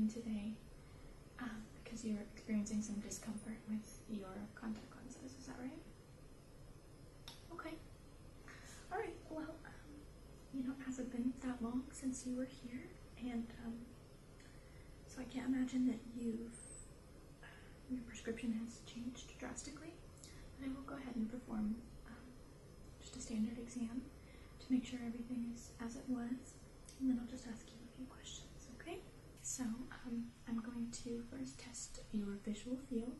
today because you're experiencing some discomfort with your contact lenses. Is that right? Okay. Alright, well, it hasn't been that long since you were here, and so I can't imagine that your prescription has changed drastically. But I will go ahead and perform just a standard exam to make sure everything is as it was, and then I'll just ask you a few questions, okay? So I'm going to first test your visual field,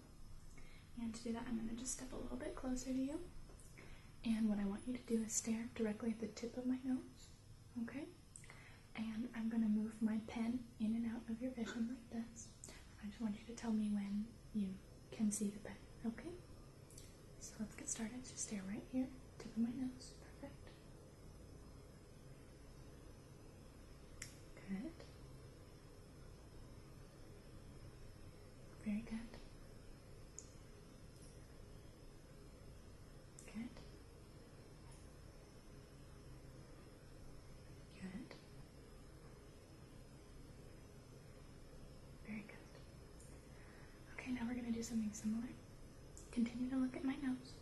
and to do that I'm going to just step a little bit closer to you, and what I want you to do is stare directly at the tip of my nose, okay? And I'm going to move my pen in and out of your vision like this. I just want you to tell me when you can see the pen, okay? So let's get started. Just stare right here, tip of my nose. Perfect. Good. Very good. Good. Good. Very good. Okay, now we're going to do something similar. Continue to look at my nose.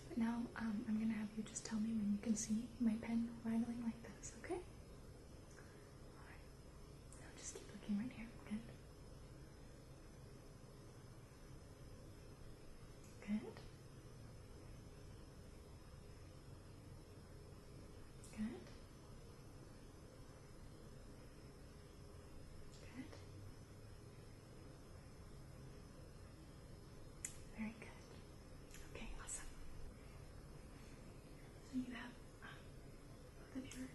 But now I'm going to have you just tell me when you can see my pen rattling like this, okay? Alright. Now just keep looking right here. Good. Good. Good. Good. Very good. Okay, awesome. So you have both of your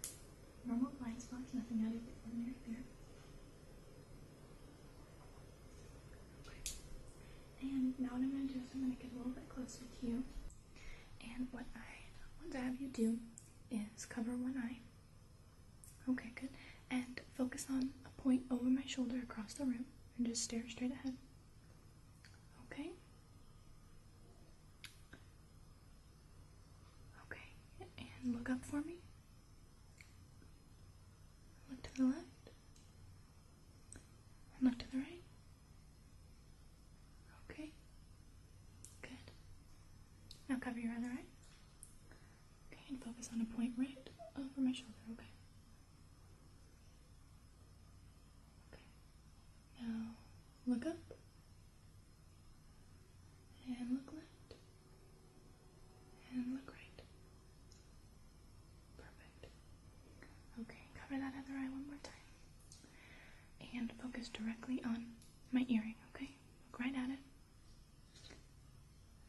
normal blind spots, nothing out of the ordinary there. Okay. And now what I'm going to do is I'm going to get a little bit closer to you. And what I want to have you do is cover one eye. Okay, good. And focus on a point over my shoulder across the room and just stare straight ahead. Okay? Okay. And look up for me. Look to the left. And look to the right. Okay. Good. Now cover your other eye. Okay, and focus on a point right over my shoulder. Okay. Okay. Now look up. And look left. And look right. Perfect. Okay, cover that other eye one more time. And focus directly on my earring, okay? Look right at it.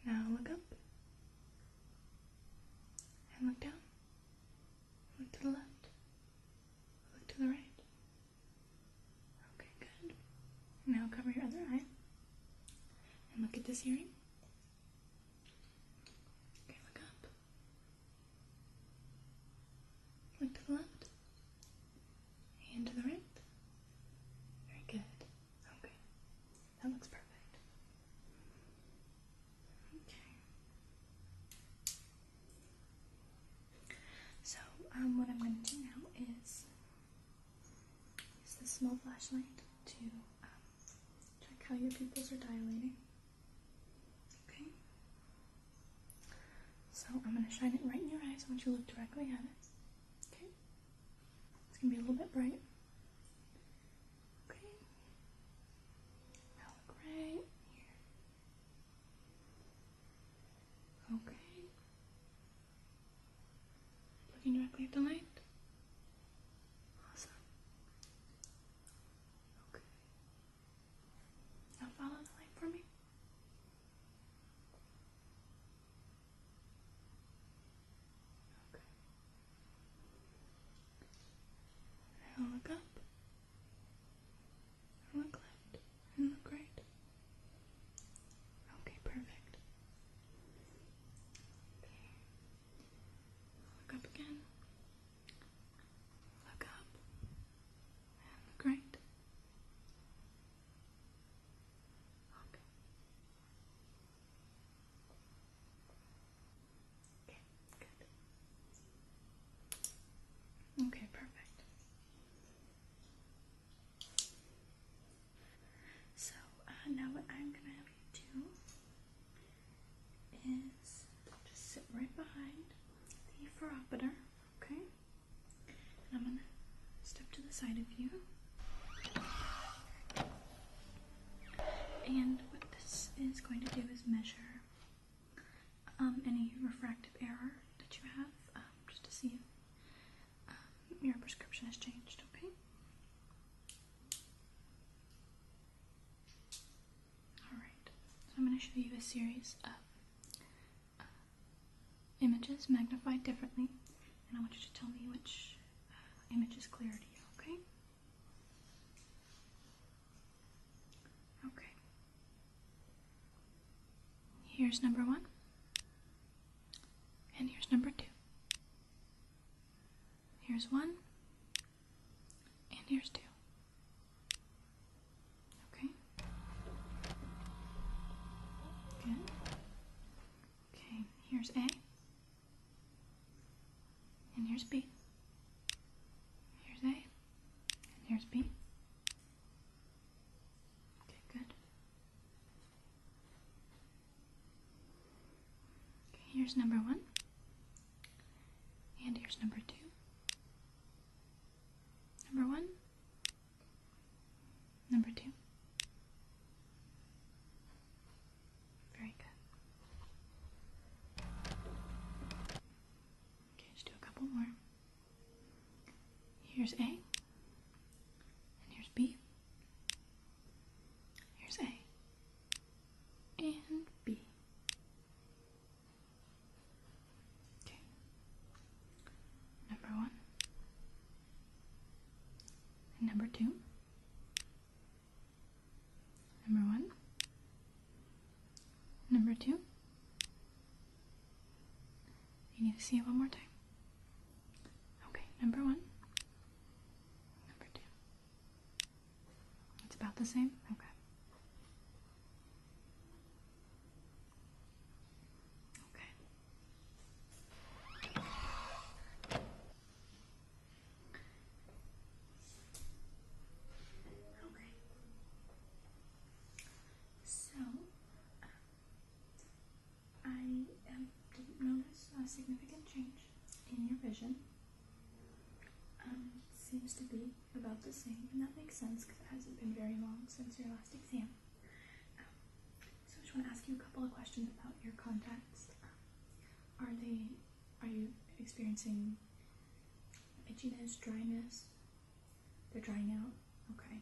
Now look up. And look down. Look to the left. Look to the right. Okay, good. Now cover your other eye. And look at this earring. Okay, look up. Look to the left. And to the right. Very good. Okay. That looks perfect. Okay. So, what I'm going to do now is use this small flashlight to check how your pupils are dilating. Okay? So, I'm going to shine it right in your eyes. I want you to look directly at it. Okay? It's going to be a little bit bright. Okay? Now look right here. Okay? Looking directly at the light. Awesome. Okay. Now follow the light for me. Okay. Now look up. Look left. And look right. Okay, perfect. Okay. Look up again. what I'm gonna have you do is just sit right behind the phoropter, okay? And I'm gonna step to the side of you. And what this is going to do is measure any refractive error that you have, just to see if your prescription has changed, okay? Alright, so I'm going to show you a series of images magnified differently, and I want you to tell me which image is clear to you, okay? Okay. Here's number 1. And here's number 2. Here's 1. And here's 2. Okay? Good. Okay, here's A. And here's B. Here's A. And here's B. Okay, good. Okay, here's number 1. And here's number 2. Number 1. Number 2. Very good. Okay, just do a couple more. Here's A. And here's B. Here's A. And B. Okay. Number 1. And number 2. Number 1. Number 2. You need to see it one more time. Okay, number 1. Number 2. It's about the same? Okay. Okay. Okay. So, I didn't notice a significant change in your vision. Seems to be about the same, and that makes sense because it hasn't been very long since your last exam. So I just want to ask you a couple of questions about your contacts. Are you experiencing itchiness, dryness? They're drying out? Okay.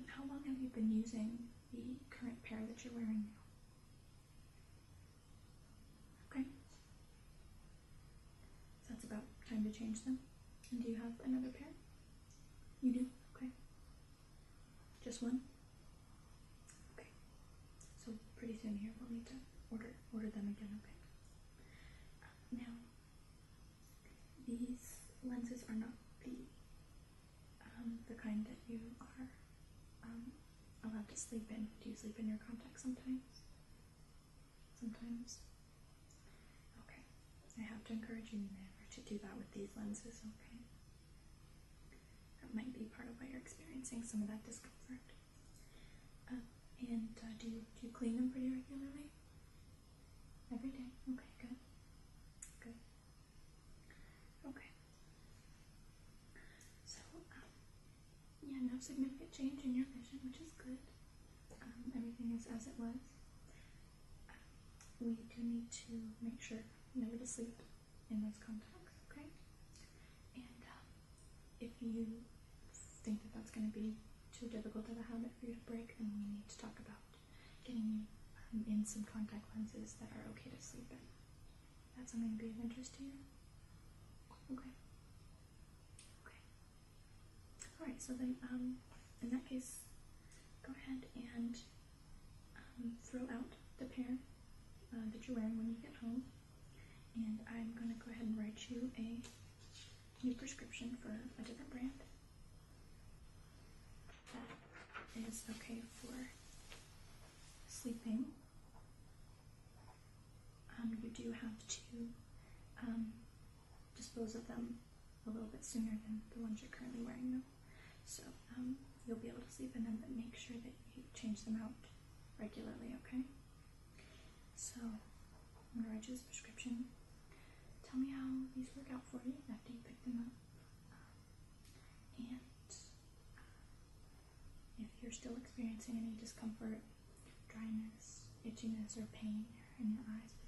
How long have you been using the current pair that you're wearing now? Okay. So that's about time to change them. And do you have another pair? You do? Okay. Just one? Okay. So pretty soon here we'll need to order them again, okay? Now, these lenses are not the kind that you are allowed to sleep in. Do you sleep in your contacts sometimes? Sometimes? Okay. I have to encourage you never to do that with these lenses, okay? That might be part of why you're experiencing some of that discomfort. Do you clean them pretty regularly? Every day? Okay, good. Good. Okay. So, yeah, no significant change in your vision, which is good. Everything is as it was. We do need to make sure never to sleep in those contacts, okay? And if you think that that's going to be too difficult of a habit for you to break, then we need to talk about getting you in some contact lenses that are okay to sleep in. That's something to be of interest to you? Okay. Okay. Alright, so then, in that case, go ahead and throw out the pair that you're wearing when you get home, and I'm going to go ahead and write you a new prescription for a different brand that is okay for sleeping. You do have to dispose of them a little bit sooner than the ones you're currently wearing, though. So you'll be able to sleep in them, but make sure that you change them out regularly, okay? So, I'm going to write you this prescription. Tell me how these work out for you after you pick them up. And if you're still experiencing any discomfort, dryness, itchiness, or pain in your eyes,